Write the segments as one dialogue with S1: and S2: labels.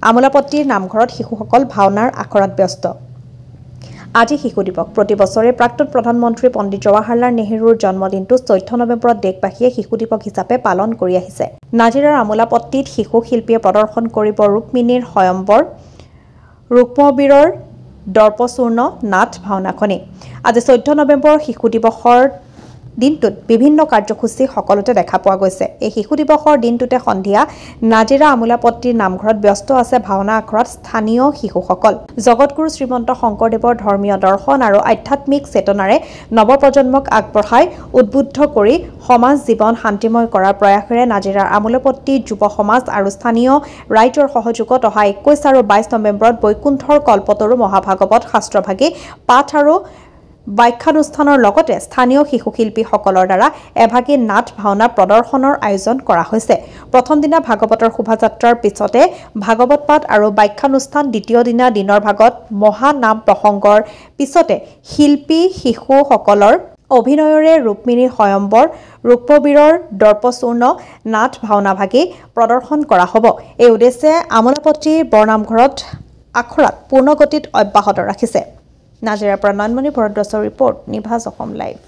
S1: আমোলাপট্টিৰ নামঘৰত শিশুসকল ভাওনাৰ আখৰাত ব্যস্ত। আজি শিশু দিৱস। প্ৰতি বছৰে প্ৰাক্তন প্ৰধানমন্ত্ৰী পণ্ডিত জৱাহৰলাল নেহৰুৰ জন্মদিনটো 14 নৱেম্বৰত দেশবাসীয়ে শিশু দিৱস হিচাপে পালন কৰি আহিছে। নাজিৰাৰ আমোলাপট্টিত শিশু শিল্পীয়ে প্ৰদৰ্শন কৰিব ৰুক্মিণীৰ স্বয়ম্বৰ, ৰুক্মবীৰৰ দৰ্পচূৰ্ণ নাট ভাওনাখনি। আজি 14 নৱেম্বৰ শিশু দিৱসৰ দিনটোত বিভিন্ন কাৰ্যসূচী সকলোতে দেখা পোৱা গৈছে। এই শিশু দিৱসৰ দিনটোতে সন্ধিয়া নাজিৰা আমোলাপট্টিৰ নামঘৰত ব্যস্ত আছে ভাওনা আখৰাত স্থানীয় শিশুসকল। জগতগুৰু শ্ৰীমন্ত শংকৰদেৱৰ ধৰ্মীয় দৰ্শন আৰু আধ্যাত্মিক চেতনাৰে নৱপ্ৰজন্মক আগবঢ়াই উদ্বুদ্ধ কৰি সমাজ জীৱন শান্তিময় কৰাৰ প্ৰয়াসেৰে নাজিৰাৰ আমোলাপট্টি যুৱ সমাজ আৰু স্থানীয় ৰাইজৰ সহযোগত অহা 21 আৰু 22 নৱেম্বৰত বৈকুণ্ঠৰ কল্পতৰু মহাভাগৱত শাস্ত্ৰভাগী পাঠ আৰু ব্যাখ্যানুষ্ঠানৰ লগতে স্থানীয় শিশু শিল্পীসকলৰ দ্বাৰা এভাগী নাট ভাওনা প্ৰদৰ্শনৰ আয়োজন কৰা হৈছে। প্ৰথম দিনা ভাগৱতৰ শোভাযাত্ৰাৰ পিছতে ভাগৱত পাঠ আৰু ব্যাখ্যানুষ্ঠান, দ্বিতীয় দিনা দিনৰ ভাগত মহানাম প্ৰসংগৰ পিছতে শিল্পী শিশুসকলৰ অভিনয়ৰে ৰুক্মিণীৰ স্বয়ম্বৰ, ৰুক্মবীৰৰ দৰ্পচূৰ্ণ নাট ভাওনাভাগী প্ৰদৰ্শন কৰা হ'ব। এই উদ্দেশ্যে আমোলাপট্টিৰ বৰনামঘৰত আখৰাত পূৰ্ণগতিত অব্যাহত ৰাখিছে। নাজিৰাৰ পৰা নয়নমণি ভৰদ্বাজৰ ৰিপৰ্ট, নিভাজ অসম লাইভ।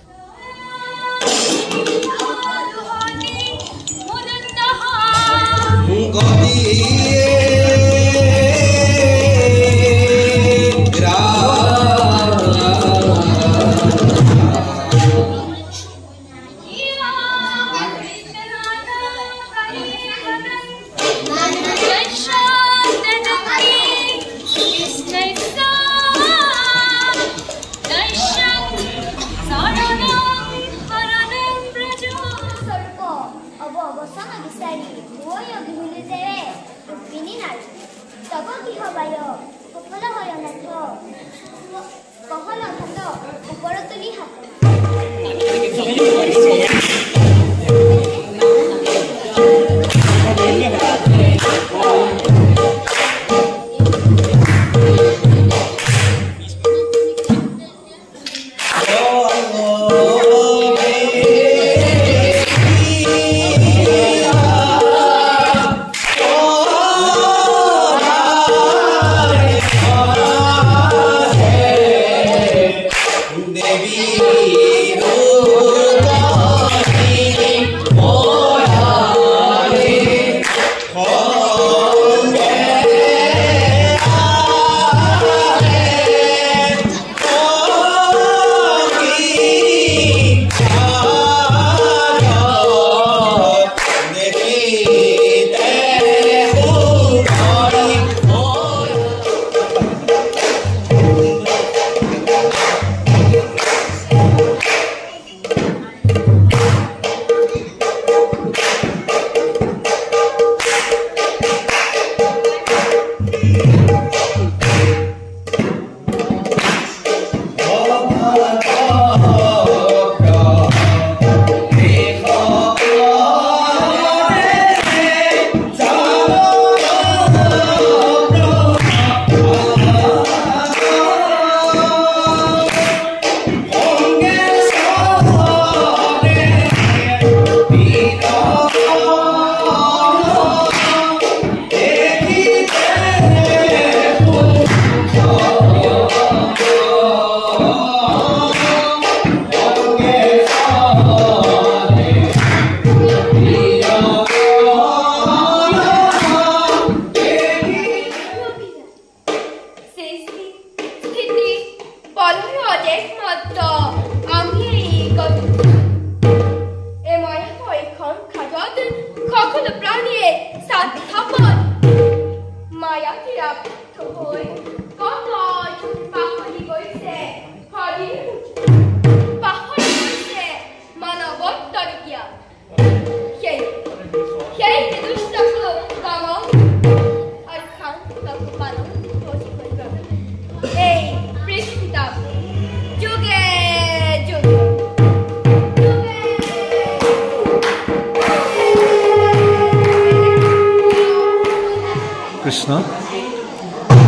S2: কৃষ্ণ।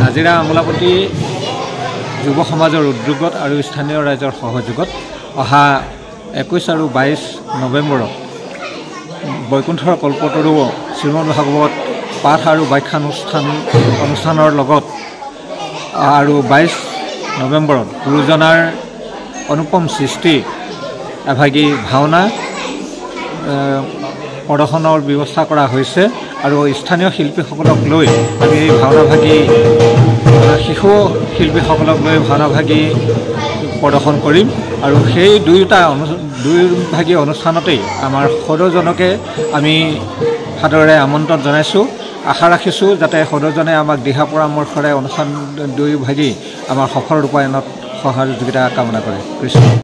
S2: নাজিৰা আমোলাপট্টি যুৱ সমাজৰ উদ্যোগত আৰু স্থানীয় ৰাইজৰ সহযোগত অহা 21 আৰু 22 নৱেম্বৰত বৈকুণ্ঠৰ কল্পতৰু শ্ৰীমদ ভাগৱত পাঠ আৰু অনুষ্ঠানৰ লগত আৰু 22 নৱেম্বৰত গুৰুজনাৰ অনুপম সৃষ্টি এভাগী ভাওনা প্ৰদৰ্শনৰ ব্যৱস্থা কৰা হৈছে আৰু স্থানীয় শিল্পীসকলক লৈ আমি এই ভাওনাভাগী শিশু শিল্পীসকলক লৈ ভাওনাভাগী প্ৰদৰ্শন কৰিম আৰু সেই দুয়োভাগী অনুষ্ঠানতেই আমাৰ সদৌজনকে আমি সাদৰেৰে আমন্ত্ৰণ জনাইছোঁ। আশা ৰাখিছোঁ যাতে সদৌজনে আমাক দিহা পৰামৰ্শৰে অনুষ্ঠান দুয়োভাগী আমাৰ সফল ৰূপায়ণত সহযোগিতা কামনা কৰে। কৃষ্ণ।